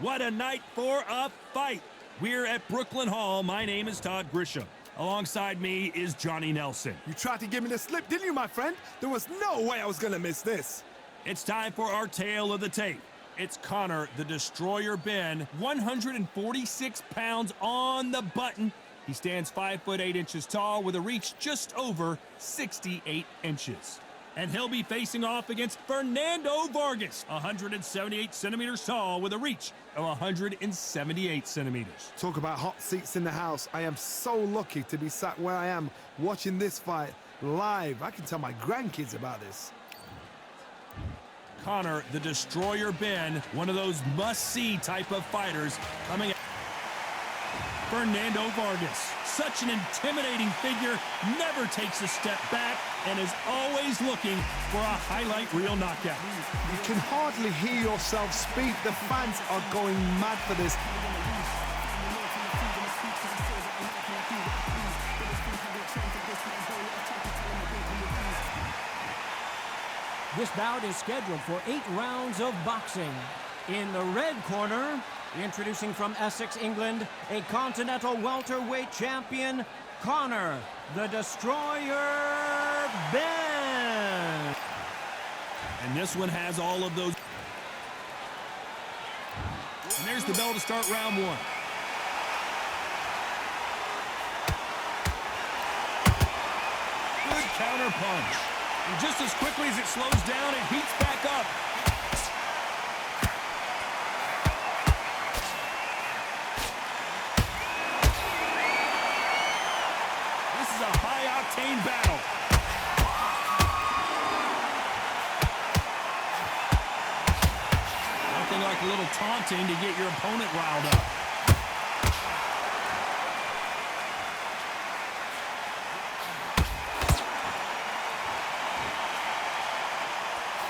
What a night for a fight. We're at Brooklyn Hall. My name is Todd Grisham. Alongside me is Johnny Nelson. You tried to give me the slip, didn't you, my friend? There was no way I was going to miss this. It's time for our tale of the tape. It's Connor, the Destroyer Ben, 146 pounds on the button. He stands 5 foot 8 inches tall with a reach just over 68 inches. And he'll be facing off against Fernando Vargas, 178 centimeters tall with a reach of 178 centimeters. Talk about hot seats in the house. I am so lucky to be sat where I am watching this fight live. I can tell my grandkids about this. Connor, the Destroyer Ben, one of those must-see type of fighters coming out. Fernando Vargas, such an intimidating figure, never takes a step back and is always looking for a highlight reel knockout. You can hardly hear yourself speak. The fans are going mad for this. This bout is scheduled for 8 rounds of boxing. In the red corner, introducing from Essex, England, a continental welterweight champion, Connor, the Destroyer Ben. And this one has all of those. And there's the bell to start round 1. Good counter punch. And just as quickly as it slows down, it heats back up. This is a high-octane battle. Nothing like a little taunting to get your opponent riled up.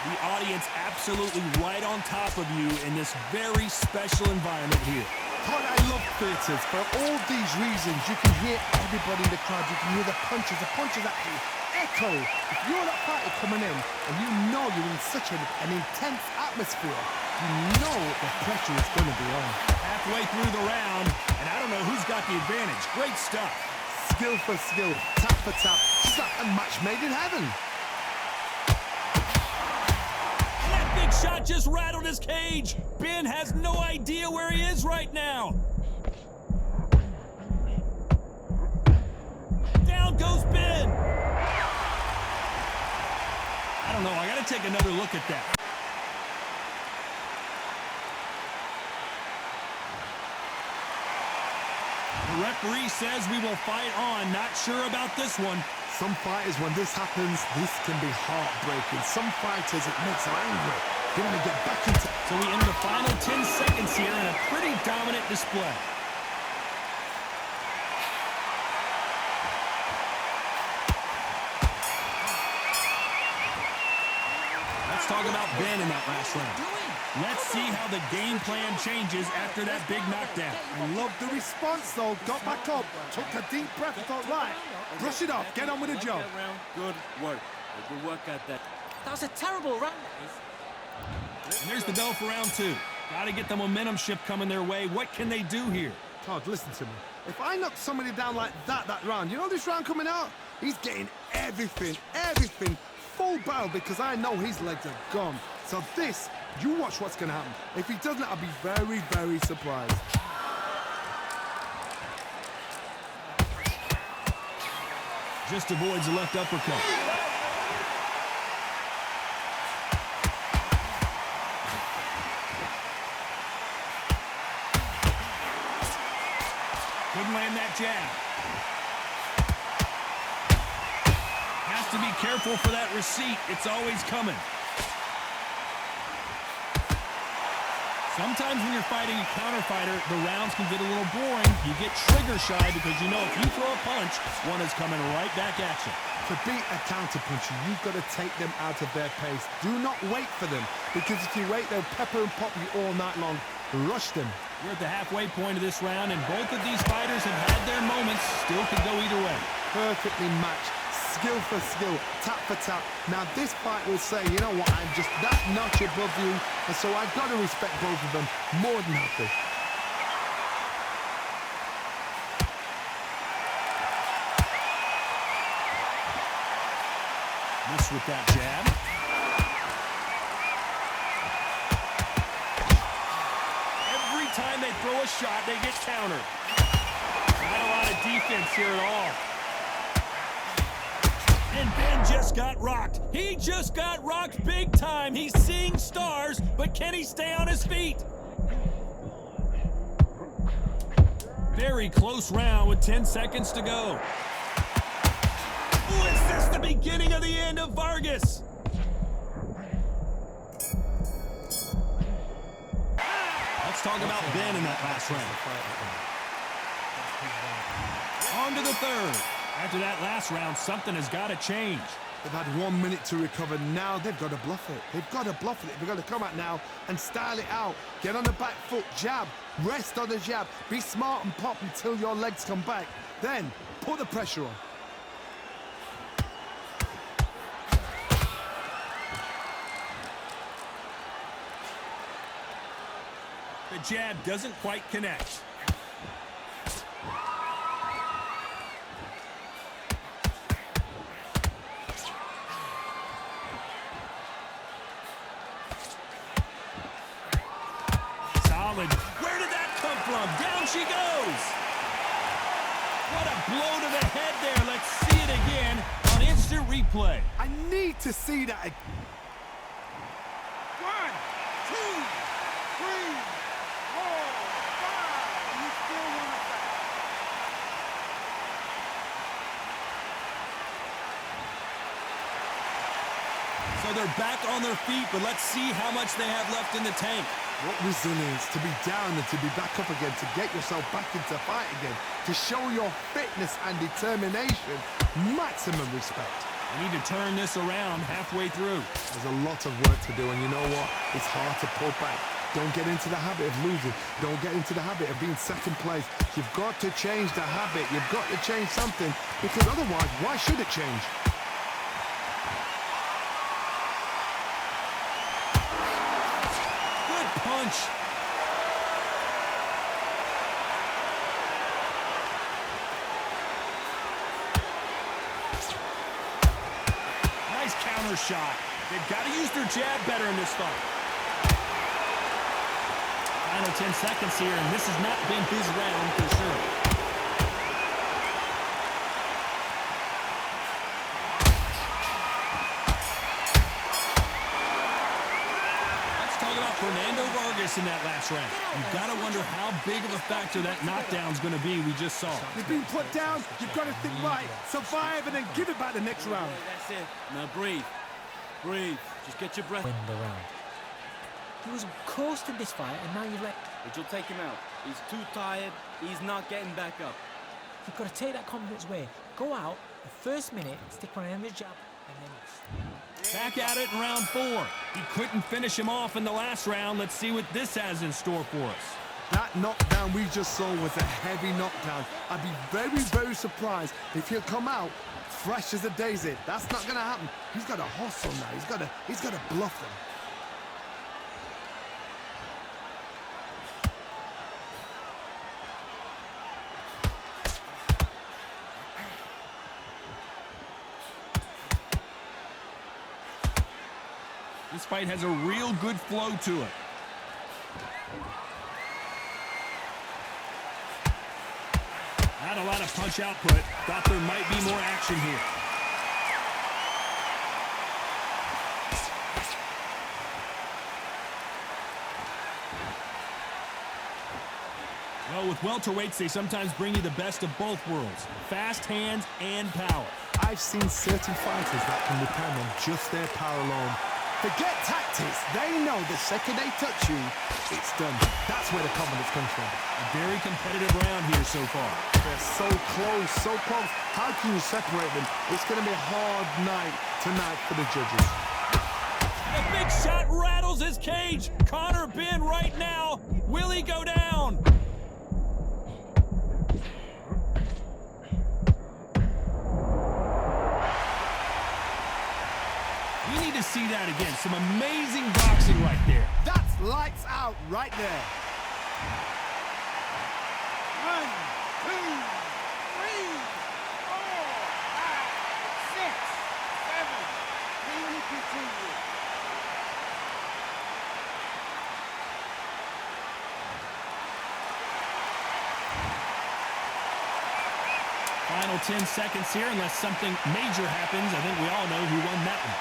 The audience absolutely right on top of you in this very special environment here. Todd, I love theatres. For all these reasons, you can hear everybody in the crowd. You can hear the punches actually echo. If you're that fighter coming in and you know you're in such an intense atmosphere, you know the pressure is going to be on. Halfway through the round, and I don't know who's got the advantage. Great stuff. Skill for skill, tap for tap. It's like a match made in heaven. Big shot just rattled his cage. Ben has no idea where he is right now. Down goes Ben. I don't know. I got to take another look at that. The referee says we will fight on. Not sure about this one. Some fighters, when this happens, this can be heartbreaking. Some fighters, it makes them angry. They want to get back into... So we enter the final 10 seconds here in a pretty dominant display. Let's talk about Ben in that last round. Let's see how the game plan changes after that big knockdown. I love the response, though. Got back up, took a deep breath, thought, right, brush it off, get on with the job. Good work. Good work at that. That was a terrible round. And there's the bell for round 2. Got to get the momentum shift coming their way. What can they do here? Todd, listen to me. If I knock somebody down like that round, you know this round coming out? He's getting everything, full barrel, because I know his legs are gone. So this, you watch what's going to happen. If he doesn't, I'll be very, very surprised. Just avoids the left uppercut. Couldn't land that jab. Has to be careful for that receipt. It's always coming. Sometimes when you're fighting a counter fighter, the rounds can get a little boring. You get trigger shy because you know if you throw a punch, one is coming right back at you. To beat a counter-puncher, you've got to take them out of their pace. Do not wait for them, because if you wait, they'll pepper and pop you all night long. Rush them. We're at the halfway point of this round, and both of these fighters have had their moments. Still could go either way. Perfectly matched. skill for skill, tap for tap. Now this fight will say, you know what, I'm just that notch above you, and so I've got to respect both of them more than happy. Miss with that jab. Every time they throw a shot, they get countered. Not a lot of defense here at all. And Ben just got rocked. He just got rocked big time. He's seeing stars, but can he stay on his feet? Very close round with 10 seconds to go. Ooh, is this the beginning of the end of Vargas? Let's talk about Ben in that last round. On to the third. After that last round, something has got to change. They've had 1 minute to recover. Now they've got to bluff it. They've got to bluff it. They've got to come out now and style it out. Get on the back foot, jab, rest on the jab. Be smart and pop until your legs come back. Then put the pressure on. The jab doesn't quite connect. Solid. Where did that come from? Down she goes. What a blow to the head there. Let's see it again on instant replay. I need to see that again. 1, 2, 3, 4, 5. You still want it back. So they're back on their feet, but let's see how much they have left in the tank. What resilience to be down and to be back up again, to get yourself back into fight again, to show your fitness and determination. Maximum respect. They need to turn this around halfway through. There's a lot of work to do, and you know what? It's hard to pull back. Don't get into the habit of losing. Don't get into the habit of being second place. You've got to change the habit. You've got to change something, because otherwise, why should it change? Punch. Nice counter shot. They've got to use their jab better in this fight. Final 10 seconds here, and this has not been his round for sure. Fernando Vargas in that last round. You've got to wonder how big of a factor that knockdown's going to be we just saw. You've been put down, you've got to think right, survive, and then give it back the next round. That's it. Now breathe. Breathe. Just get your breath. Win the round. He was close to this fight, and now you've let... But you'll take him out. He's too tired. He's not getting back up. You've got to take that confidence away. Go out, the first minute, stick on him with jab, and then... Back at it in round 4. He couldn't finish him off in the last round. Let's see what this has in store for us. That knockdown we just saw was a heavy knockdown. I'd be very, very surprised if he'll come out fresh as a daisy. That's not going to happen. He's got to hustle now. He's got to bluff them. This fight has a real good flow to it. Not a lot of punch output. Thought there might be more action here. Well, with welterweights, they sometimes bring you the best of both worlds. Fast hands and power. I've seen certain fighters that can depend on just their power alone. Forget tactics. They know the second they touch you, it's done. That's where the confidence comes from. A very competitive round here so far. They're so close, so close. How can you separate them? It's going to be a hard night tonight for the judges. A big shot rattles his cage. Conor Ben right now. Will he go down? see that again. Some amazing boxing right there. That's lights out right there. 1, 2, 3, 4, 5, 6, 7. Can you continue? Final 10 seconds here, unless something major happens. I think we all know who won that one.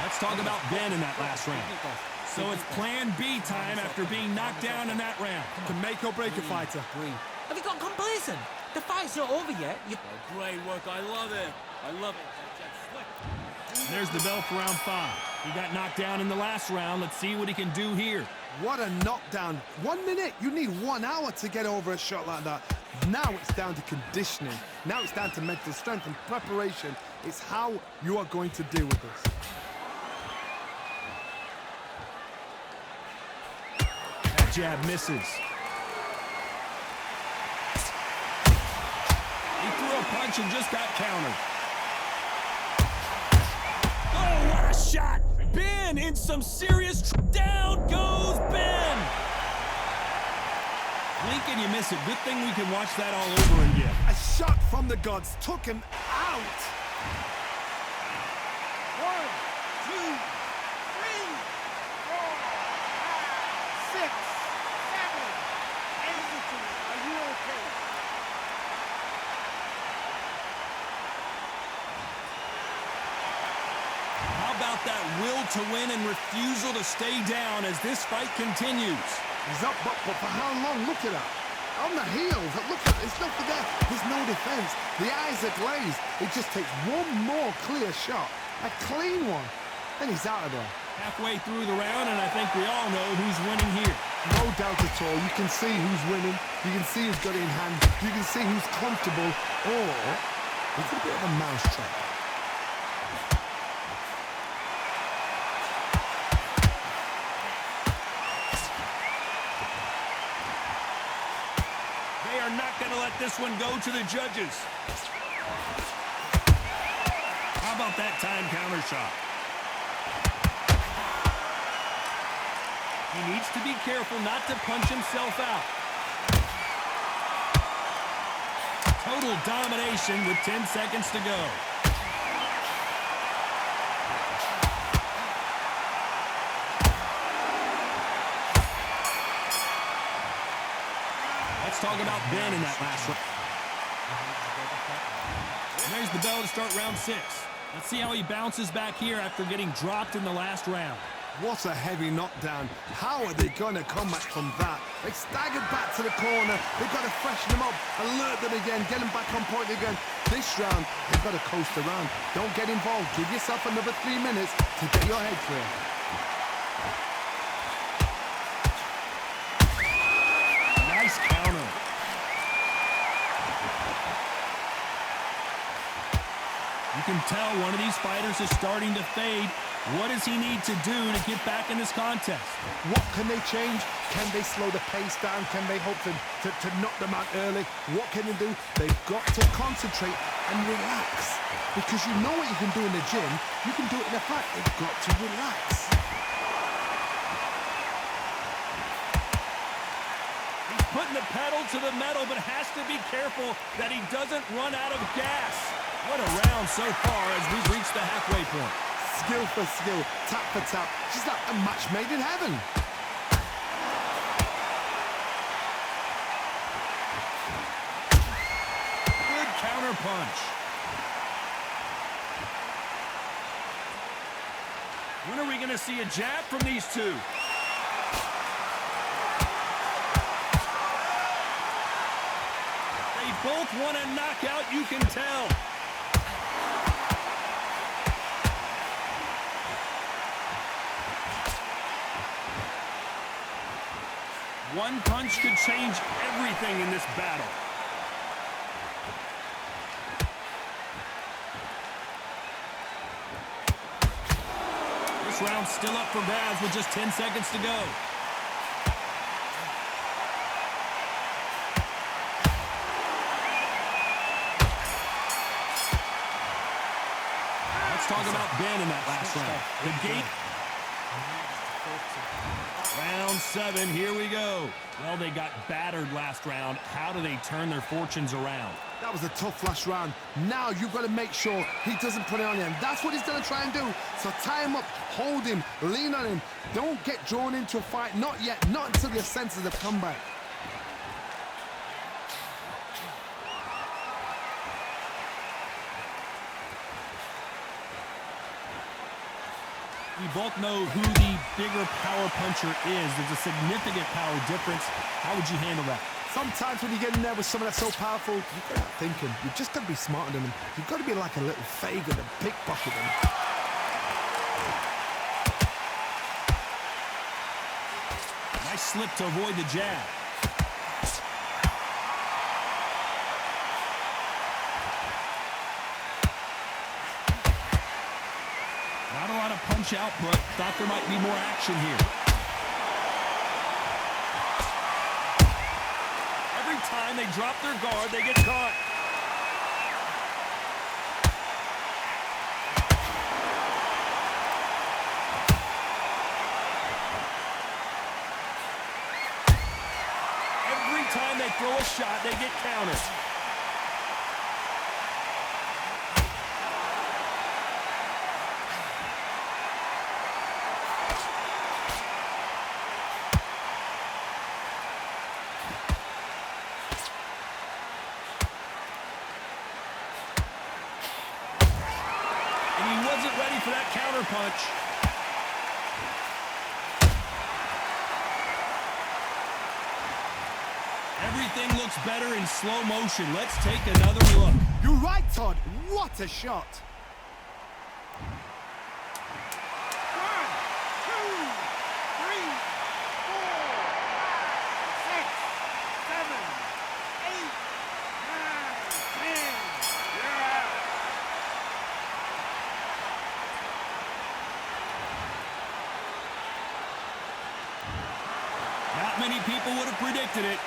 Let's talk about Ben in that last round. So it's plan B time after being knocked down in that round. Can make or break a fighter. Have you got complacent? The fight's not over yet. Great work. I love it. I love it. There's the bell for round 5. He got knocked down in the last round. Let's see what he can do here. What a knockdown. 1 minute. You need 1 hour to get over a shot like that. Now it's down to conditioning. Now it's down to mental strength and preparation. It's how you are going to deal with this. That jab misses. He threw a punch and just got countered. Oh, what a shot! Ben in some serious down goes Ben! Blink and you miss it. Good thing we can watch that all over again. A shot from the gods took him out. 1, 2, 3, 4, 5, 6, 7. Execute. Are you okay? How about that will to win and refusal to stay down as this fight continues? He's up, but for how long? Look at that. On the heels, look at it. It's nothing there. There's no defense. The eyes are glazed. It just takes one more clear shot. A clean one. Then he's out of there. Halfway through the round, and I think we all know who's winning here. No doubt at all. You can see who's winning. You can see who's got it in hand. You can see who's comfortable. Or it's a bit of a mousetrap. They are not going to let this one go to the judges. How about that time counter shot? He needs to be careful not to punch himself out. Total domination with 10 seconds to go. Let's talk about Ben in that last round. There's the bell to start round 6. Let's see how he bounces back here after getting dropped in the last round. What a heavy knockdown. How are they going to come back from that? They staggered back to the corner. They've got to freshen them up, alert them again, get them back on point again. This round, they've got to coast around. Don't get involved. Give yourself another 3 minutes to get your head clear. Nice counter. You can tell one of these fighters is starting to fade. What does he need to do to get back in this contest? What can they change? Can they slow the pace down? Can they hope to knock them out early? What can they do? They've got to concentrate and relax. Because you know what you can do in the gym, you can do it in a fight. They've got to relax. He's putting the pedal to the metal, but has to be careful that he doesn't run out of gas. What a round so far as we've reached the halfway point. Skill for skill, tap for tap. She's like a match made in heaven. Good counter punch. When are we going to see a jab from these two? They both want a knockout, you can tell. One punch could change everything in this battle. This round's still up for grabs with just 10 seconds to go. talking about Ben in that last round. The game. Round 7, here we go. Well, they got battered last round. How do they turn their fortunes around? That was a tough last round. Now you've got to make sure he doesn't put it on him. That's what he's going to try and do. So tie him up, hold him, lean on him. Don't get drawn into a fight. Not yet. Not until your senses have come back. We both know who the bigger power puncher is. There's a significant power difference. How would you handle that? Sometimes when you get in there with someone that's so powerful, you've got to think him. You've just got to be smarter than him. You've got to be like a little Fagin and pickpocket him. Nice slip to avoid the jab. Not a lot of punch output. Thought there might be more action here. Every time they drop their guard, they get caught. Every time they throw a shot, they get countered. Wasn't ready for that counter punch. Everything looks better in slow motion. Let's take another look. You're right, Todd. What a shot. 1, 2, 3, 4, 5, 6, 7, 8, 9, 10. You're out. Not many people would have predicted it.